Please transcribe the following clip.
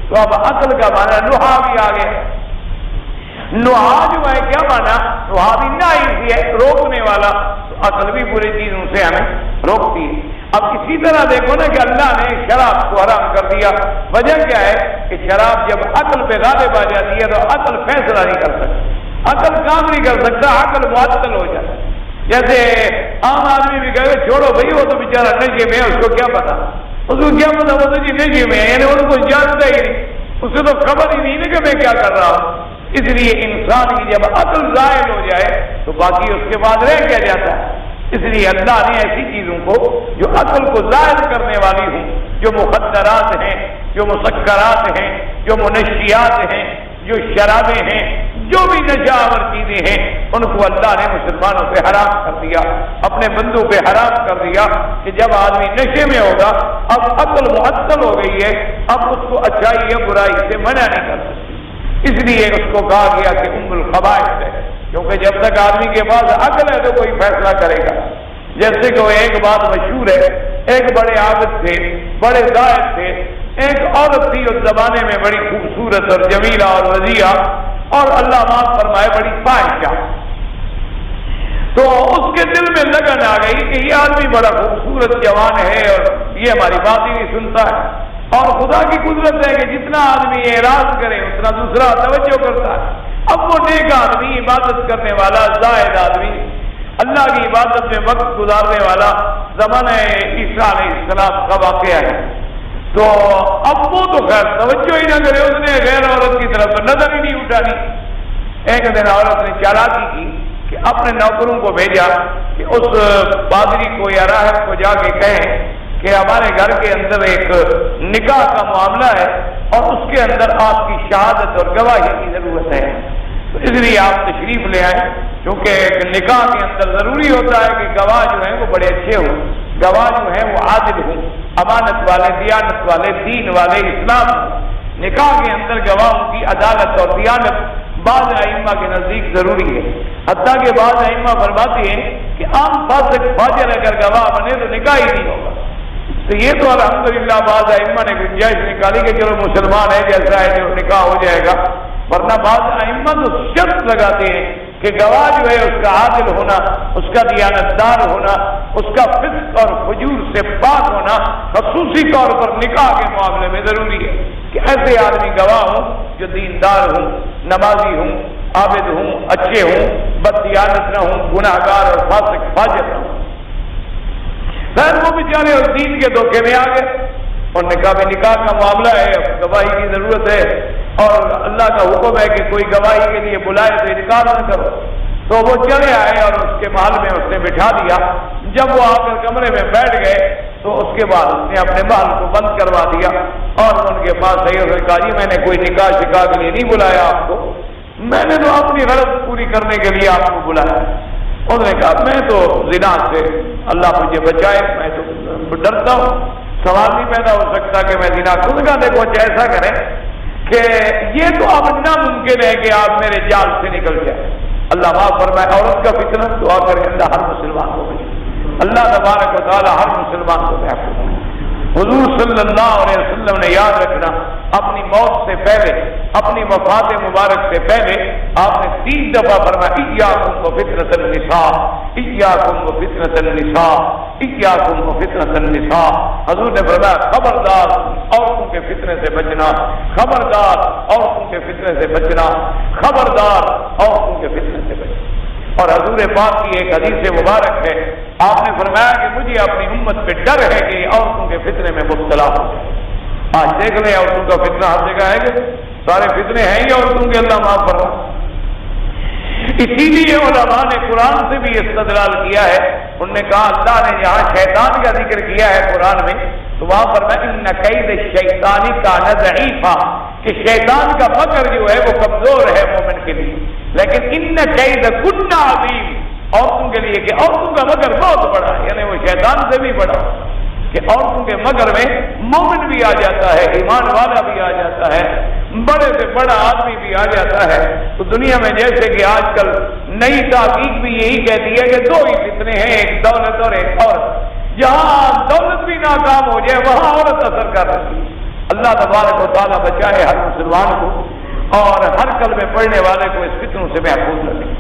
تو اب عقل کا معنی نہا بھی آ گیا. نہا جو ہے کیا مانا؟ نہا بھی نائی ہے، روکنے والا. تو عقل بھی پوری چیزوں سے ہمیں روکتی ہے. اب اسی طرح دیکھو نا کہ اللہ نے شراب کو حرام کر دیا. وجہ کیا ہے کہ شراب جب عقل پہ غالب آ جاتی ہے تو عقل فیصلہ نہیں کر سکتا، عقل کام نہیں کر سکتا، عقل معطل ہو جاتا ہے. جیسے عام آدمی بھی کہے چھوڑو بھائی وہ تو بیچارہ نشے میں ہے، اس کو کیا پتا، اس کو کیا پتا وہ تو جی نشے میں ہے، یعنی ان کو جانتا ہی نہیں، اسے تو خبر ہی نہیں نا کہ میں کیا کر رہا ہوں. اس لیے انسان کی جب عقل زائل ہو جائے تو باقی اس کے بعد رہ کیا جاتا ہے. اس لیے اللہ نے ایسی چیزوں کو جو عقل کو زائل کرنے والی ہوں، جو مخدرات ہیں، جو مسکرات ہیں، جو منشیات ہیں، جو شرابیں ہیں، جو بھی نشہ آور چیزیں ہیں، ان کو اللہ نے مسلمانوں پہ حرام کر دیا، اپنے بندوں پہ حرام کر دیا کہ جب آدمی نشے میں ہوگا اب عقل معطل ہو گئی ہے، اب اس کو اچھائی یا برائی سے منع نہیں کر سکتی. اس لیے اس کو کہا گیا کہ ام الخبائث ہے، کیونکہ جب تک آدمی کے پاس عقل ہے تو کوئی فیصلہ کرے گا. جیسے کہ وہ ایک بات مشہور ہے، ایک بڑے عابد تھے، بڑے زاہد تھے، ایک عورت تھی اس زمانے میں بڑی خوبصورت اور جمیلہ اور وضیعہ اور اللہ معاف فرمائے بڑی فاحشہ. تو اس کے دل میں لگن آ گئی کہ یہ آدمی بڑا خوبصورت جوان ہے اور یہ ہماری بات ہی نہیں سنتا ہے. اور خدا کی قدرت ہے کہ جتنا آدمی اعراض کرے اتنا دوسرا توجہ کرتا ہے. اب وہ نیک آدمی، عبادت کرنے والا، زاہد آدمی، اللہ کی عبادت میں وقت گزارنے والا، زمانہ عیسیٰ علیہ السلام کا واقعہ ہے. تو اب وہ تو خیر توجہ ہی نہ کرے، اس نے غیر عورت کی طرف تو نظر ہی نہیں اٹھانی. ایک دن عورت نے چالاکی کی کہ اپنے نوکروں کو بھیجا کہ اس پادری کو یا راہب کو جا کے کہیں کہ ہمارے گھر کے اندر ایک نکاح کا معاملہ ہے اور اس کے اندر آپ کی شہادت اور گواہی کی ضرورت ہے. تو اس لیے آپ تشریف لے آئیں، کیونکہ نکاح کے اندر ضروری ہوتا ہے کہ گواہ جو ہیں وہ بڑے اچھے ہوں، گواہ جو ہیں وہ عادل ہوں، امانت والے، دیانت والے، دین والے، اسلام. نکاح کے اندر گواہوں کی عدالت اور دیانت بعض ائمہ کے نزدیک ضروری ہے. حتیٰ کہ بعض ائمہ فرماتے ہیں کہ عام فاسق فاجر اگر گواہ بنے تو نکاح ہی نہیں ہوگا. تو یہ تو الحمدللہ بعض ائمہ نے گنجائش نکالی کہ چلو مسلمان ہے جیسا ہے جو نکاح ہو جائے گا، ورنہ بعض ائمہ تو شرط لگاتے ہیں کہ گواہ جو ہے اس کا عادل ہونا، اس کا دیانتدار ہونا، اس کا فسق اور فجور سے پاک ہونا خصوصی طور پر نکاح کے معاملے میں ضروری ہے کہ ایسے آدمی گواہ ہوں جو دیندار ہوں، نمازی ہوں، عابد ہوں، اچھے ہوں، بددیانت نہ ہوں، گناہ گار اور فاسق فاجر نہ ہوں. خیر وہ بیچارے اور دین کے دھوکے میں آ گئے اور نکاح کا معاملہ ہے، گواہی کی ضرورت ہے اور اللہ کا حکم ہے کہ کوئی گواہی کے لیے بلائے تو انکار نہ کرو. تو وہ چلے آئے اور اس کے محل میں اس نے بٹھا دیا. جب وہ آ کر کمرے میں بیٹھ گئے تو اس کے بعد اس نے اپنے محل کو بند کروا دیا اور ان کے پاس آئی اور کہا جی میں نے کوئی نکاح شکاح کے لیے نہیں بلایا آپ کو، میں نے تو اپنی غرض پوری کرنے کے لیے آپ کو بلایا. انہوں نے کہا میں تو زنا سے اللہ مجھے بچائے، میں تو ڈرتا ہوں، سوال نہیں پیدا ہو سکتا کہ میں زنا خود کا. دیکھو ایسا کریں کہ یہ تو اب ناممکن ہے کہ آپ میرے جال سے نکل جائیں. اللہ معاف فرمائے عورت کا فتنہ دعا کریں اللہ ہر مسلمان کو بچائے، اللہ تبارک و تعالی ہر مسلمان کو محفوظ کرے. حضور صلی اللہ علیہ وسلم نے یاد رکھنا اپنی موت سے پہلے، اپنی وفات مبارک سے پہلے آپ نے 3 دفعہ فرمایا ایاکم وفتنۃ النساء، ایاکم وفتنۃ النساء، ایاکم وفتنۃ النساء. حضور نے فرمایا خبردار عورتوں کے فتنے سے بچنا، خبردار عورتوں کے فتنے سے بچنا، خبردار عورتوں کے فتنے سے بچنا. اور حضور پاک کی ایک حدیث مبارک ہے، آپ نے فرمایا کہ مجھے اپنی امت پہ ڈر ہے کہ عورتوں کے فتنے میں مبتلا ہو جائے. آج دیکھ لیں عورتوں کا فتنہ ہر جگہ ہے کہ سارے فتنے ہیں ہی عورتوں کے، اللہ معاف فرمائے. اسی لیے علماء نے قرآن سے بھی استدلال کیا ہے. انہوں نے کہا اللہ نے جہاں شیطان کا ذکر کیا ہے قرآن میں تو وہاں فرمایا ان کید الشیطان کان ضعیفا، کہ شیطان کا مکر جو ہے وہ کمزور ہے مومن کے لیے، لیکن ان کید کن عظیم، عورتوں کے لیے کہ عورتوں کا مکر بہت بڑا ہے، یعنی وہ شیطان سے بھی بڑا کہ عورتوں کے مگر میں مومن بھی آ جاتا ہے، ایمان والا بھی آ جاتا ہے، بڑے سے بڑا آدمی بھی آ جاتا ہے. تو دنیا میں جیسے کہ آج کل نئی تحقیق بھی یہی کہتی ہے کہ 2 ہی فتنے ہیں، ایک دولت اور ایک عورت. جہاں دولت بھی ناکام ہو جائے وہاں عورت اثر کر رہی ہے. اللہ اللہ تبارک و تعالیٰ بچائے ہر مسلمان کو اور ہر کلمے پڑھنے والے کو اس فتنوں سے محفوظ رکھے.